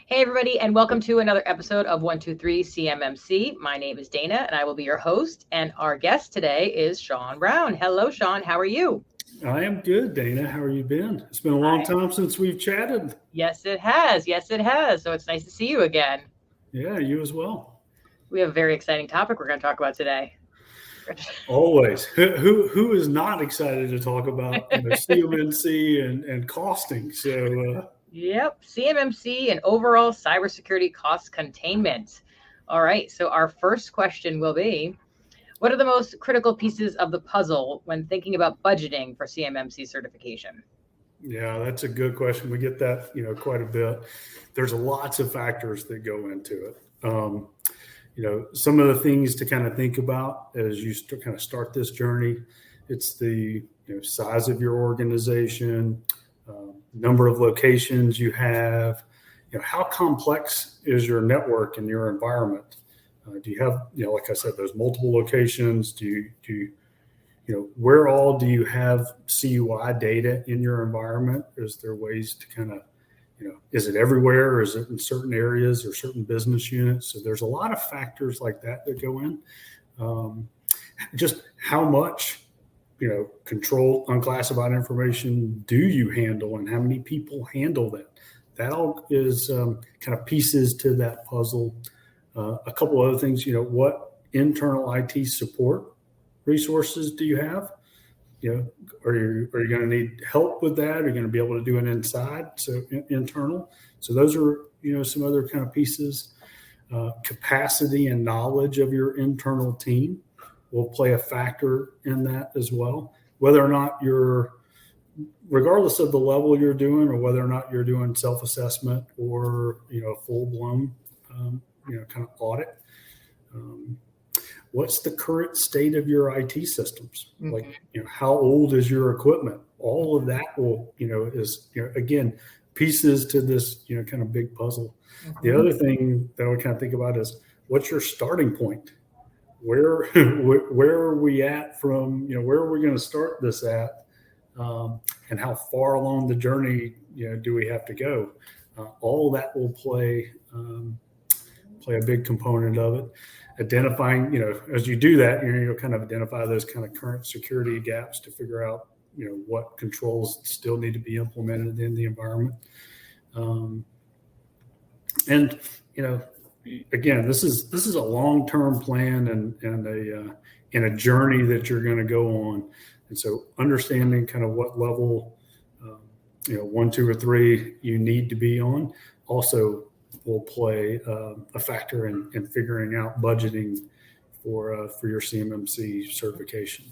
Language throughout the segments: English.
Hey, everybody, and welcome to another episode of 123 CMMC. My name is Dana, and I will be your host. And our guest today is Shawn Brown. Hello, Shawn. How are you? I am good, Dana. How are you been? It's been a long time since we've chatted. Yes, it has. Yes, it has. So it's nice to see you again. Yeah, you as well. We have a very exciting topic we're going to talk about today. Always. Who is not excited to talk about CMMC and costing? So Yep, CMMC and overall cybersecurity cost containment. All right, so our first question will be, what are the most critical pieces of the puzzle when thinking about budgeting for CMMC certification? Yeah, that's a good question. We get that, quite a bit. There's lots of factors that go into it. Some of the things to kind of think about as you kind of start this journey, it's the size of your organization, number of locations you have, how complex is your network and your environment? Do you have, like I said, those multiple locations? Where all do you have CUI data in your environment? Is there ways to kind of, is it everywhere? Or is it in certain areas or certain business units? So there's a lot of factors like that go in. Just how much, control unclassified information do you handle and how many people handle that? That all is kind of pieces to that puzzle. A couple other things, what internal IT support resources do you have? Are you going to need help with that? Are you going to be able to do it inside? So internal. So those are, some other kind of pieces. Capacity and knowledge of your internal team will play a factor in that as well. Whether or not regardless of the level you're doing or whether or not you're doing self-assessment or, full-blown, kind of audit. What's the current state of your IT systems? Mm-hmm. Like, how old is your equipment? All of that will, is, again, pieces to this, kind of big puzzle. Mm-hmm. The other thing that I would kind of think about is what's your starting point? Where are we at from, where are we going to start this at? And how far along the journey, do we have to go? All that will play a big component of it. Identifying, as you do that, you'll kind of identify those kind of current security gaps to figure out, what controls still need to be implemented in the environment. And, again, this is a long-term plan and a journey that you're going to go on. And so understanding kind of what level, 1, 2, or 3 you need to be on also will play a factor in figuring out budgeting for your CMMC certification.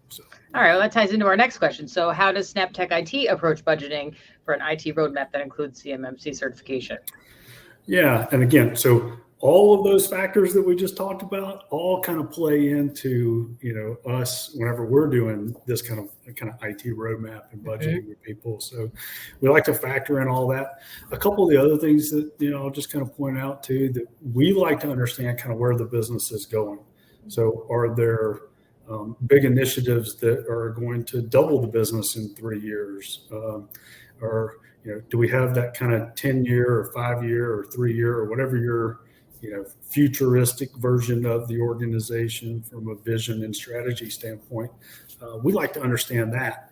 So. All right, well, that ties into our next question. So how does SnapTech IT approach budgeting for an IT roadmap that includes CMMC certification? Yeah, and again, so all of those factors that we just talked about all kind of play into, us whenever we're doing this kind of IT roadmap and budgeting with people. So we like to factor in all that. A couple of the other things that, I'll just kind of point out too, that we like to understand kind of where the business is going. So are there big initiatives that are going to double the business in 3 years? Or, do we have that kind of 10-year or 5-year or 3-year or whatever your futuristic version of the organization from a vision and strategy standpoint? We like to understand that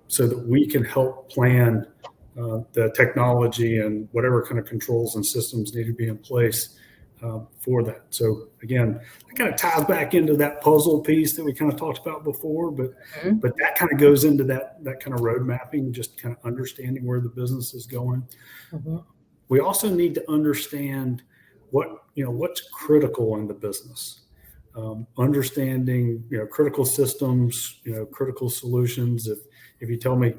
so that we can help plan the technology and whatever kind of controls and systems need to be in place for that. So again, that kind of ties back into that puzzle piece that we kind of talked about before, but that kind of goes into that kind of road mapping, just kind of understanding where the business is going. Mm-hmm. We also need to understand what's critical in the business, understanding, critical systems, critical solutions. If you tell me,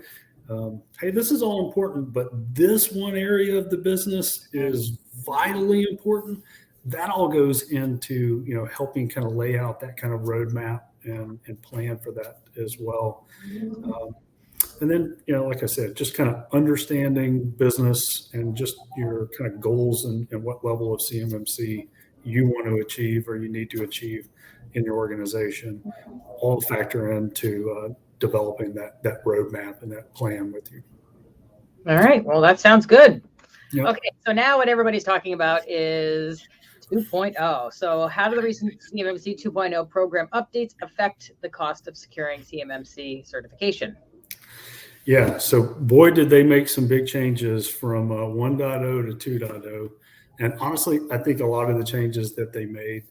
hey, this is all important, but this one area of the business is vitally important, that all goes into, helping kind of lay out that kind of roadmap and plan for that as well. And then, like I said, just kind of understanding business and just your kind of goals and what level of CMMC you want to achieve or you need to achieve in your organization, all factor into developing that roadmap and that plan with you. All right. Well, that sounds good. Yep. Okay, so now what everybody's talking about is 2.0. So how do the recent CMMC 2.0 program updates affect the cost of securing CMMC certification? Yeah, so boy, did they make some big changes from 1.0 to 2.0. And honestly, I think a lot of the changes that they made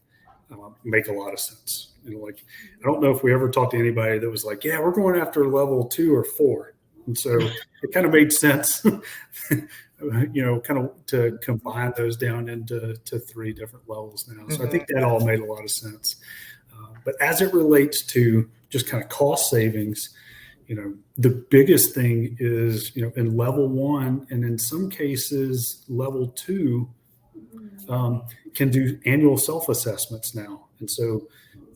make a lot of sense. Like, I don't know if we ever talked to anybody that was like, yeah, we're going after level 2 or 4. And so it kind of made sense, kind of to combine those down into 3 different levels now. So I think that all made a lot of sense. But as it relates to just kind of cost savings, the biggest thing is, in level 1 and in some cases level 2 can do annual self-assessments now. And so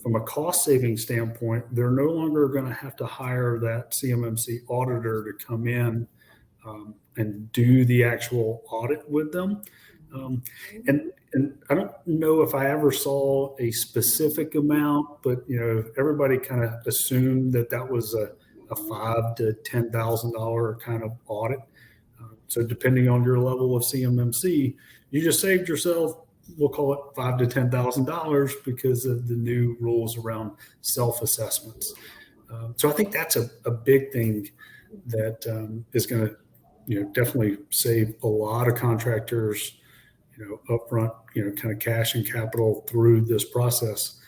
from a cost saving standpoint, they're no longer going to have to hire that CMMC auditor to come in and do the actual audit with them. And I don't know if I ever saw a specific amount, but everybody kind of assumed that was a $5,000 to $10,000 kind of audit. So depending on your level of CMMC, you just saved yourself, we'll call it $5,000 to $10,000 because of the new rules around self-assessments. So I think that's a big thing that is going to definitely save a lot of contractors upfront kind of cash and capital through this process.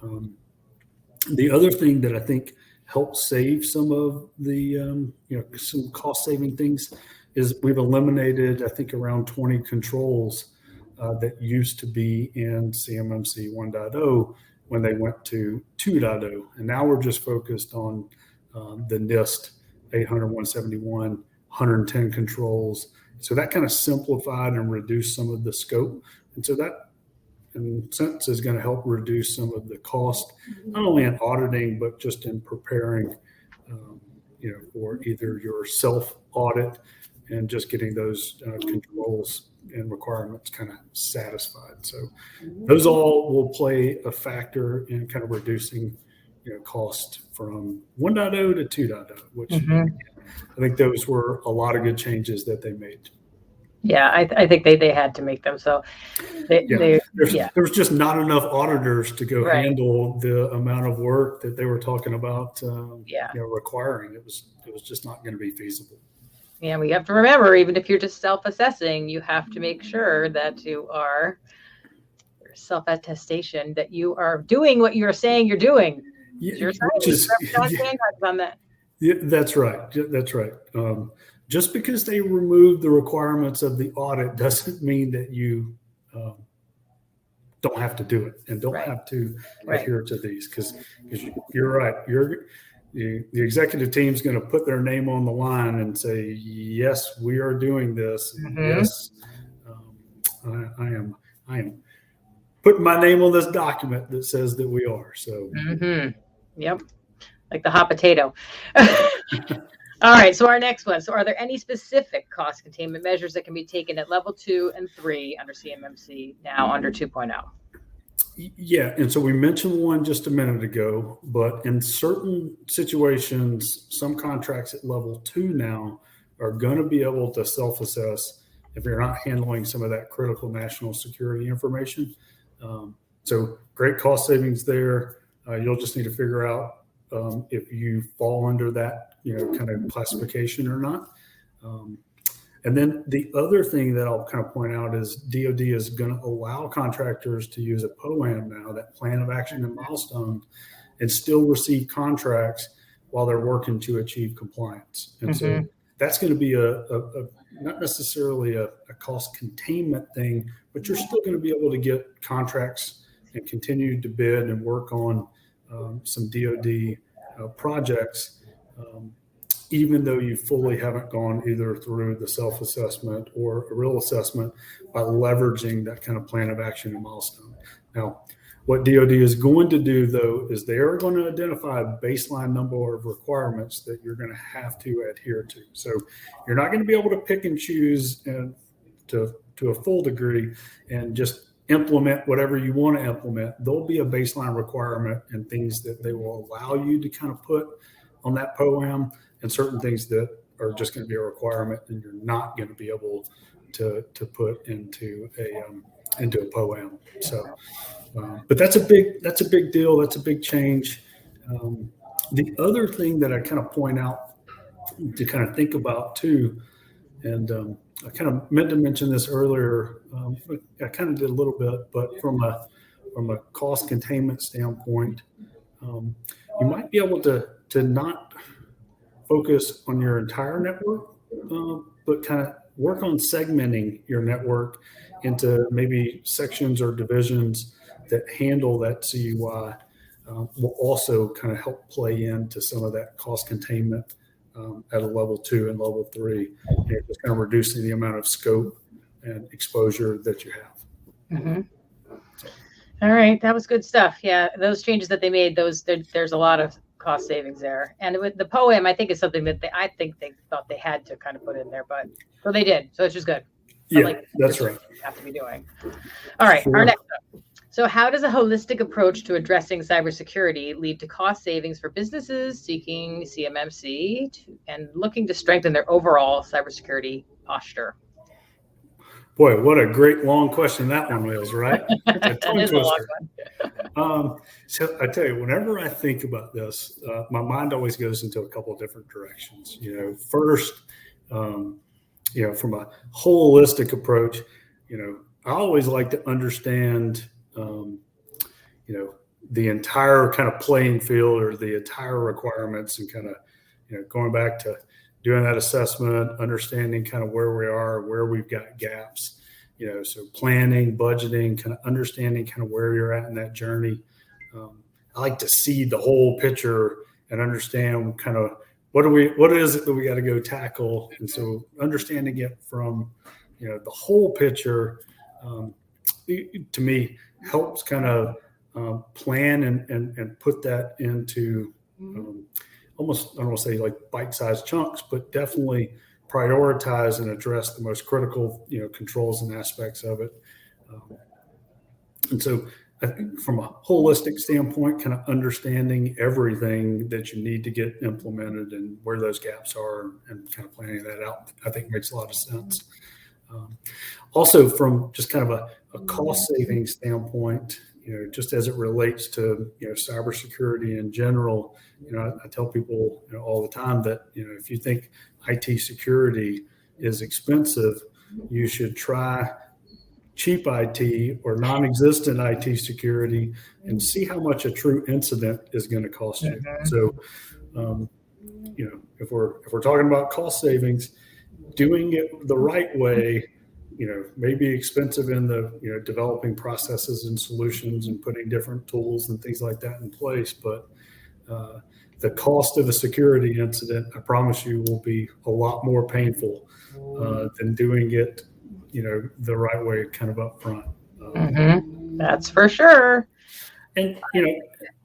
The other thing that I think helps save some of the some cost saving things is we've eliminated, I think, around 20 controls that used to be in CMMC 1.0 when they went to 2.0. And now we're just focused on the NIST 800, 171, 110 controls. So that kind of simplified and reduced some of the scope. And so that, in a sense, is going to help reduce some of the cost, not only in auditing, but just in preparing, for either your self-audit and just getting those controls and requirements kind of satisfied. So those all will play a factor in kind of reducing cost from 1.0 to 2.0, which I think those were a lot of good changes that they made. Yeah, I think they had to make them. So there's just not enough auditors to go handle the amount of work that they were talking about requiring. It was just not going to be feasible. Yeah, we have to remember, even if you're just self-assessing, you have to make sure that you are self-attestation, that you are doing what you're saying you're doing. Yeah, on that. Yeah, that's right. That's right. Just because they removed the requirements of the audit doesn't mean that you don't have to do it and don't have to adhere to these, because you're right. The executive team is going to put their name on the line and say, yes, we are doing this. Yes, I am putting my name on this document that says that we are. So, yep, like the hot potato. All right, so our next one. So are there any specific cost containment measures that can be taken at level 2 and 3 under CMMC now under 2.0? Yeah, and so we mentioned one just a minute ago, but in certain situations, some contracts at level 2 now are going to be able to self-assess if you're not handling some of that critical national security information. So great cost savings there. You'll just need to figure out if you fall under that kind of classification or not. And then the other thing that I'll kind of point out is DoD is going to allow contractors to use a POAM now, that plan of action and milestone, and still receive contracts while they're working to achieve compliance. And so that's going to be a not necessarily a cost containment thing, but you're still going to be able to get contracts and continue to bid and work on some DoD projects, even though you fully haven't gone either through the self-assessment or a real assessment, by leveraging that kind of plan of action and milestone. Now, what DoD is going to do, though, is they are going to identify a baseline number of requirements that you're going to have to adhere to. So you're not going to be able to pick and choose to a full degree and just implement whatever you want to implement. There'll be a baseline requirement and things that they will allow you to kind of put on that POAM, and certain things that are just going to be a requirement and you're not going to be able to put into a POAM. So, but that's a big deal. That's a big change. The other thing that I kind of point out to kind of think about too, and I kind of meant to mention this earlier. I kind of did a little bit, but from a cost containment standpoint, you might be able to not focus on your entire network, but kind of work on segmenting your network into maybe sections or divisions that handle that CUI. Will also kind of help play into some of that cost containment at a level 2 and level 3, just kind of reducing the amount of scope and exposure that you have. Mm-hmm. All right, that was good stuff. Yeah, those changes that they made, there's a lot of cost savings there. And with the POAM, I think is something that I think they thought they had to kind of put in there, but so they did. So it's just good. Yeah, that's right. You have to be doing. All right, Our next up. So how does a holistic approach to addressing cybersecurity lead to cost savings for businesses seeking CMMC and looking to strengthen their overall cybersecurity posture? Boy, what a great long question that one is, right? That is a long one. So I tell you, whenever I think about this, my mind always goes into a couple of different directions. First, from a holistic approach, I always like to understand the entire kind of playing field or the entire requirements, and kind of, going back to doing that assessment, understanding kind of where we are, where we've got gaps, so planning, budgeting, kind of understanding kind of where you're at in that journey. I like to see the whole picture and understand kind of what is it that we got to go tackle. And so understanding it from, the whole picture, to me, helps kind of plan and put that into almost, I don't want to say like bite-sized chunks, but definitely prioritize and address the most critical, controls and aspects of it. And so I think from a holistic standpoint, kind of understanding everything that you need to get implemented and where those gaps are, and kind of planning that out, I think makes a lot of sense. Also, from just kind of a cost saving standpoint, just as it relates to cybersecurity in general, I tell people all the time that if you think IT security is expensive, you should try cheap IT or non-existent IT security and see how much a true incident is going to cost you. So, if we're talking about cost savings, doing it the right way, may be expensive in the, developing processes and solutions and putting different tools and things like that in place. But the cost of a security incident, I promise you, will be a lot more painful than doing it, the right way, kind of up front. That's for sure. And,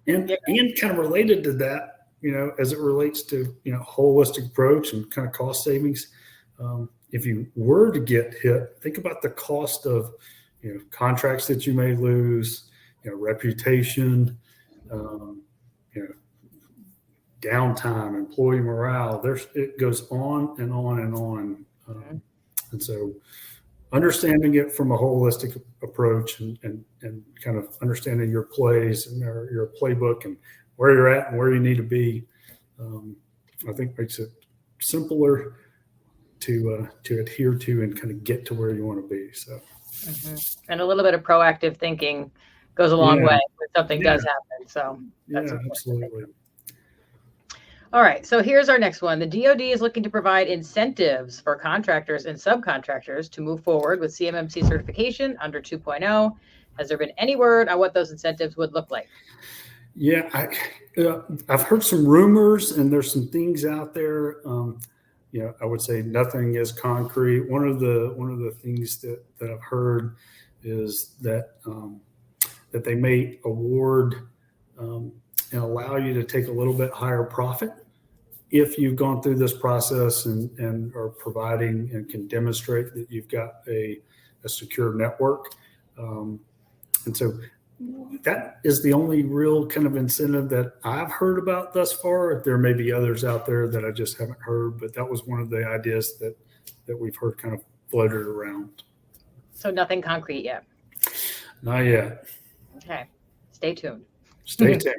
and kind of related to that, as it relates to, holistic approach and kind of cost savings, if you were to get hit, think about the cost of, contracts that you may lose, reputation, downtime, employee morale. It goes on and on and on. And so understanding it from a holistic approach and kind of understanding your plays and your playbook and where you're at and where you need to be, I think makes it simpler to adhere to and kind of get to where you want to be. So, and a little bit of proactive thinking goes a long way when something does happen. So that's absolutely. All right, so here's our next one. The DoD is looking to provide incentives for contractors and subcontractors to move forward with CMMC certification under 2.0. Has there been any word on what those incentives would look like? Yeah, I've heard some rumors, and there's some things out there. I would say nothing is concrete. One of the things that I've heard is that that they may award and allow you to take a little bit higher profit if you've gone through this process and are providing and can demonstrate that you've got a secure network. And so that is the only real kind of incentive that I've heard about thus far. There may be others out there that I just haven't heard, but that was one of the ideas that we've heard kind of floated around. So nothing concrete yet. Not yet. Okay. Stay tuned. Stay tuned.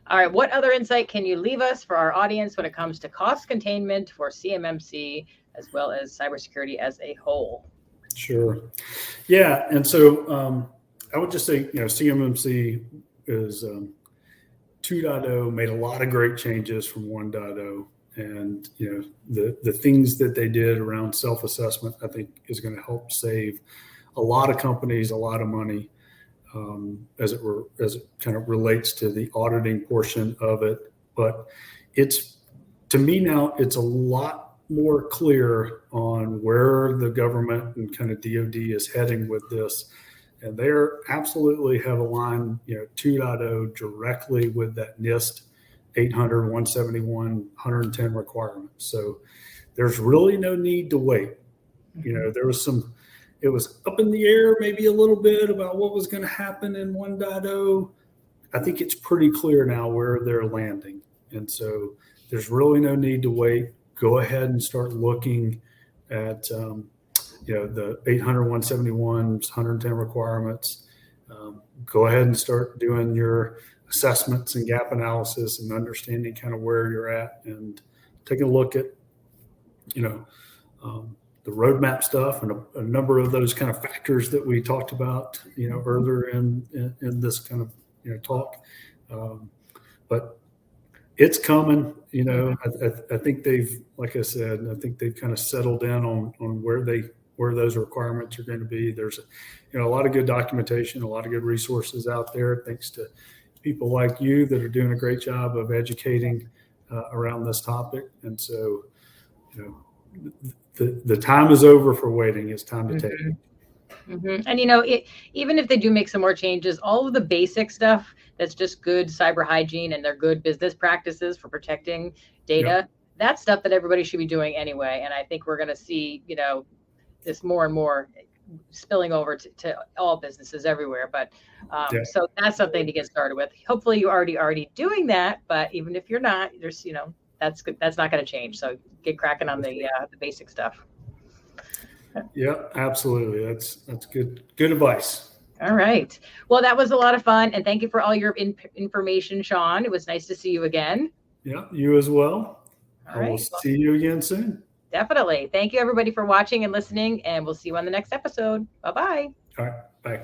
All right. What other insight can you leave us for our audience when it comes to cost containment for CMMC as well as cybersecurity as a whole? Sure. Yeah. And so I would just say, CMMC is 2.0 made a lot of great changes from 1.0. And, the things that they did around self-assessment, I think is going to help save a lot of companies a lot of money as it kind of relates to the auditing portion of it. But to me now, it's a lot more clear on where the government and kind of DoD is heading with this. And they're absolutely have aligned, 2.0 directly with that NIST 800, 171, 110 requirements. So there's really no need to wait. It was up in the air maybe a little bit about what was going to happen in 1.0. I think it's pretty clear now where they're landing. And so there's really no need to wait. Go ahead and start looking at, the 800, 171, 110 requirements. Go ahead and start doing your assessments and gap analysis and understanding kind of where you're at, and take a look at, the roadmap stuff and a number of those kind of factors that we talked about, earlier in this kind of, talk. But it's coming, I think they've, like I said, I think they've kind of settled in on where those requirements are going to be. There's a lot of good documentation, a lot of good resources out there, thanks to people like you that are doing a great job of educating around this topic. And so, the time is over for waiting. It's time to take it. Mm-hmm. And, even if they do make some more changes, all of the basic stuff that's just good cyber hygiene and they're good business practices for protecting data, that's stuff that everybody should be doing anyway. And I think we're going to see, this more and more spilling over to all businesses everywhere. But so that's something to get started with. Hopefully you're already doing that. But even if you're not, there's, that's good. That's not going to change. So get cracking on the basic stuff. Yeah, absolutely. That's good advice. All right. Well, that was a lot of fun. And thank you for all your information, Shawn. It was nice to see you again. Yeah, you as well. All right. I will see you again soon. Definitely. Thank you, everybody, for watching and listening. And we'll see you on the next episode. Bye-bye. All right. Bye.